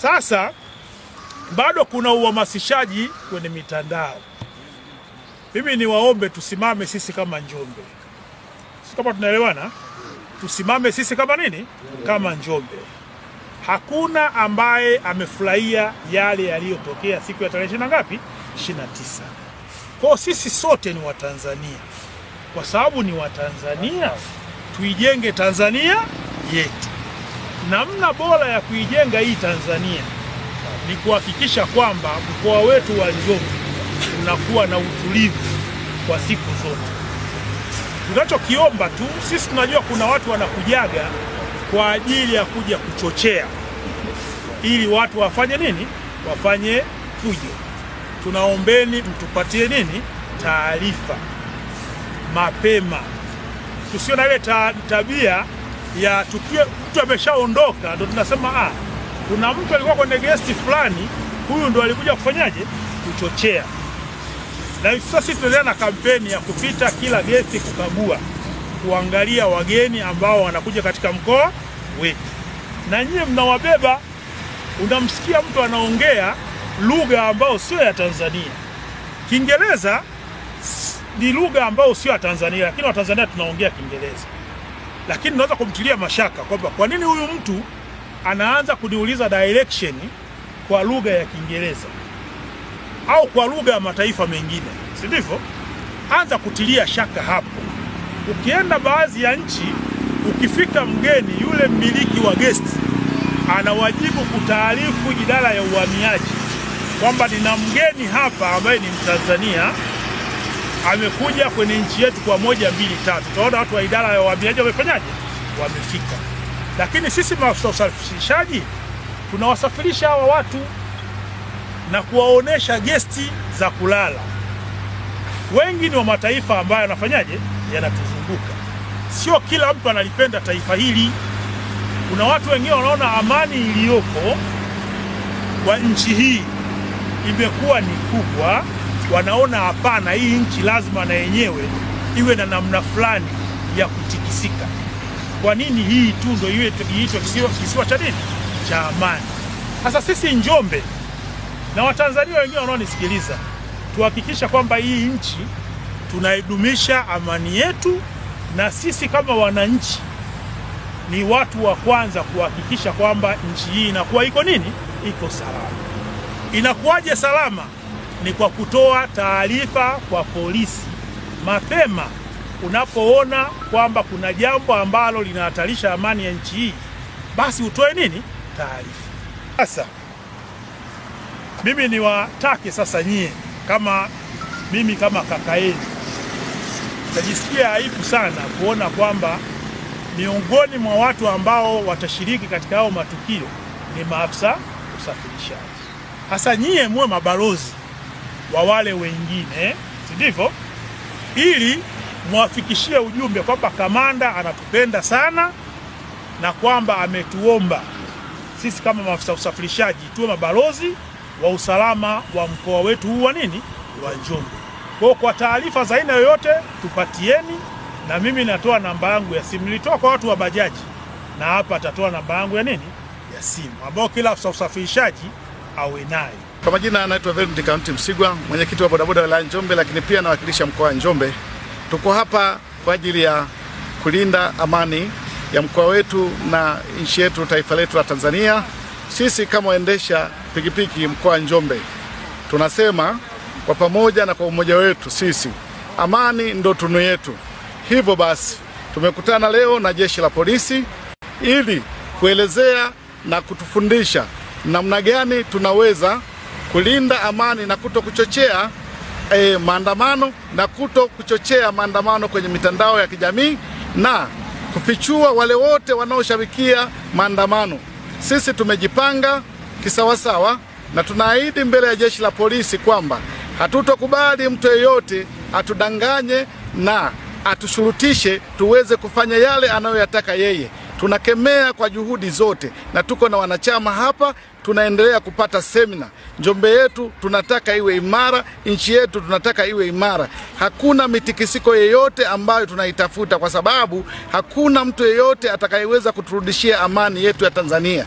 Sasa bado kuna uhamasishaji kwenye mitandao. Mimi niwaombe tusimame sisi kama Njombe. Sisi kama tunaelewana, tusimame sisi kama nini? Kama Njombe. Hakuna ambaye amefurahia yale yaliyotokea siku ya tarehe ngapi? 29. Kwa sisi sote ni Watanzania. Kwa sababu ni Watanzania, tuijenge Tanzania yetu. Namna bora ya kuijenga hii Tanzania ni kuhakikisha kwamba mkoa wetu wa Njombe unakuwa na utulivu kwa siku zote. Tunachokiomba tu, sisi tunajua kuna watu wanakujaga kwa ajili ya kuja kuchochea ili watu wafanye nini? Wafanye fujo. Tunaombeni mtupatie nini? Taarifa mapema. Tusio na ile tabia ya tukio mtu ameshaondoka ndio tunasema kuna mtu alikuwa kwenye guest fulani, huyu ndo alikuja kufanyaje? Kuchochea. Na sasa tunaendelea na kampeni ya kupita kila guest kukagua, kuangalia wageni ambao wanakuja katika mkoa wetu. Na nyie mnawabeba, unamsikia mtu anaongea lugha ambayo sio ya Tanzania. Kiingereza ni lugha ambayo sio ya Tanzania, lakini wa Tanzania tunaongea Kiingereza. Lakini unaweza kumtilia mashaka kwamba kwa nini huyu mtu anaanza kuniuliza direction kwa lugha ya Kiingereza au kwa lugha ya mataifa mengine, si ndivyo? Anza kutilia shaka hapo. Ukienda baadhi ya nchi, ukifika mgeni, yule mmiliki wa guest anawajibu kutaarifu idara ya uhamiaji kwamba nina mgeni hapa ambaye ni Mtanzania amekuja kwenye nchi yetu kwa 1, 2, 3. Tunaona watu wa idara ya uhamiaji wamefanyaje? Wamefika. Lakini sisi maafisa usafirishaji tunawasafirisha hawa watu na kuwaonesha gesti za kulala. Wengi ni wa mataifa ambayo yanafanyaje? Yanatuzunguka. Sio kila mtu analipenda taifa hili. Kuna watu wengine wanaona amani iliyopo kwa nchi hii imekuwa ni kubwa, wanaona hapana, hii nchi lazima na yenyewe iwe na namna fulani ya kutikisika. Kwa nini hii tu ndio iitwe kisiwa cha nini? Cha amani. Sasa sisi Njombe na Watanzania wengine wanaonisikiliza, tuhakikisha kwamba hii nchi tunaidumisha amani yetu, na sisi kama wananchi ni watu wa kwanza kuhakikisha kwamba nchi hii inakuwa iko nini? Iko salama. Inakuwaje salama? Ni kwa kutoa taarifa kwa polisi mapema. Unapoona kwamba kuna jambo ambalo linahatarisha amani ya nchi hii, basi utoe nini? Taarifa. Sasa mimi niwatake sasa nyie, kama mimi kama kaka yenu, najisikia aibu sana kuona kwamba miongoni mwa watu ambao watashiriki katika hao matukio ni maafisa usafirishaji. Hasa nyie muwe mabalozi wa wale wengine, si ndivyo? Ili muwafikishie ujumbe kwamba kamanda anatupenda sana na kwamba ametuomba sisi kama maafisa usafirishaji tuwe mabalozi wa usalama wa mkoa wetu huu wa nini? Wa Njombe. Kwa taarifa za aina yoyote tupatieni, na mimi natoa namba yangu ya simu. Nilitoa kwa watu wa bajaji, na hapa atatoa namba yangu ya nini? Ya simu, ambao kila afisa usafirishaji awe nayo. Kwa majina anaitwa Velvin Kaunti Msigwa, mwenyekiti wa bodaboda wa Njombe, lakini pia nawakilisha mkoa wa Njombe. Tuko hapa kwa ajili ya kulinda amani ya mkoa wetu na nchi yetu, taifa letu la Tanzania. Sisi kama waendesha pikipiki mkoa wa Njombe tunasema kwa pamoja na kwa umoja wetu, sisi amani ndo tunu yetu. Hivyo basi tumekutana leo na jeshi la polisi ili kuelezea na kutufundisha namna gani tunaweza kulinda amani na kutokuchochea maandamano na kutokuchochea maandamano kwenye mitandao ya kijamii na kufichua wale wote wanaoshabikia maandamano. Sisi tumejipanga kisawasawa na tunaahidi mbele ya jeshi la polisi kwamba hatutokubali mtu yeyote atudanganye na atushurutishe tuweze kufanya yale anayoyataka yeye. Tunakemea kwa juhudi zote, na tuko na wanachama hapa, tunaendelea kupata semina. Njombe yetu tunataka iwe imara, nchi yetu tunataka iwe imara. Hakuna mitikisiko yeyote ambayo tunaitafuta, kwa sababu hakuna mtu yeyote atakayeweza kuturudishia amani yetu ya Tanzania.